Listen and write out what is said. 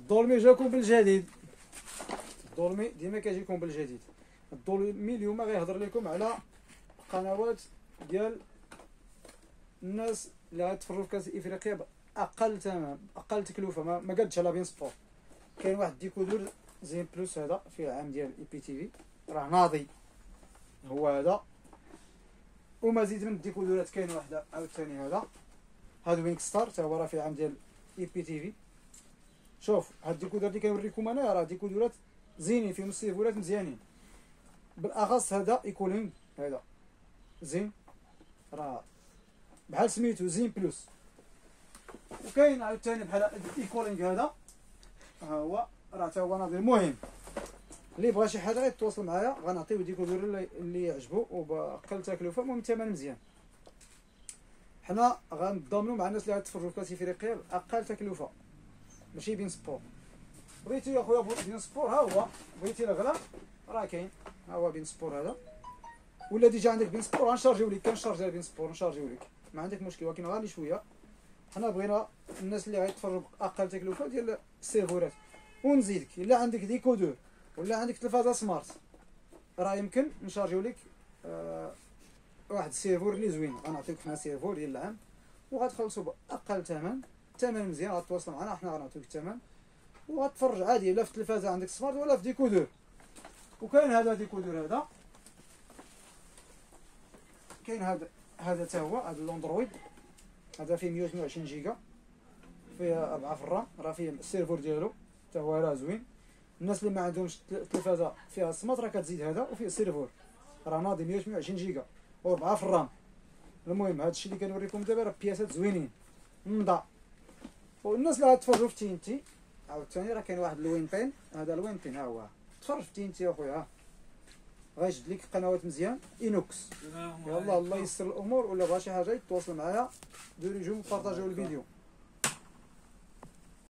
الظلمي جاكم بالجديد. الظلمي ديما كيجيكم بالجديد. الظلمي اليوم غيهضر لكم على قنوات ديال الناس اللي غيتفرجوا في كاس افريقيا باقل ثمن، اقل تكلفه، ما قادش على بين سبور. كاين واحد ديكودور زين بلس، هذا فيه عام ديال اي بي تي في، راه ناضي هو هذا. ومزيد من الديكودورات كاين واحده عاوتاني هذا وينك ستار، حتى هو راه فيه عام ديال اي بي تي في. شوف هاد الديكودور اللي كنوريكم انا راه ديكودورات زينين، فيهم السيفولات مزيانين، بالاخص هذا ايكولينغ، هذا زين راه بحال سميتو زين بلس. وكاين عاوتاني بحال ايكولينغ هذا، ها هو راه حتى هو ناضي. المهم اللي بغى شي حاجه يتواصل معايا، غنعطيو ديكودور اللي يعجبو وباقل تكلفه، المهم الثمن مزيان. حنا غنضامنوا مع الناس اللي غيتفرجوا في كاس افريقيا باقل تكلفه، ماشي بين سبور. بغيتي يا خويا بين سبور، ها هو. بغيتي الغلا راه كاين، ها هو بين سبور هذا. ولا ديجا عندك بين سبور غنشارجيو لك، كنشارجي بين سبور نشارجيو لك، ما عندك مشكل، ولكن غالي شويه. حنا بغينا الناس اللي غيتفرجوا باقل تكلفه ديال السيرفورات. ونزيدك الا عندك ديكودور ولا عندك تلفازه سمارت، راه يمكن نشارجيو لك واحد السيرفور اللي زوين. غنعطيوك حنا سيرفور ديال العام وغتخلصوا باقل ثمن، الثمن مزيان. غتواصل معنا حنا غنعطيوك الثمن وغتفرج عادي، لا في التلفازه عندك سمارت ولا في ديكودور. وكاين هذا ديكودور هذا، كاين هذا حتى هو، هذا الاندرويد، هذا فيه 128 جيجا، فيه 4 في الرام، راه فيه السيرفور ديالو حتى هو راه زوين. الناس اللي ما عندهمش تلفازه فيها سمارت راه كتزيد هذا، وفيه السيرفور راه ناضي 128 جيجا و4 في الرام. المهم هذا الشيء اللي كنوريكم دابا راه بياسات زوينين نضا. والناس اللي غتفرجوا في تينتي عاوتاني راه كاين واحد الوينتين، هذا الوينتين ها هو. تفرج في تينتي اخويا، غيجبد لك قنوات مزيان انوكس. يلا الله يسر الامور. ولا بغى شي حاجه يتواصل معايا، ديروا جوج بارطاجيو الفيديو.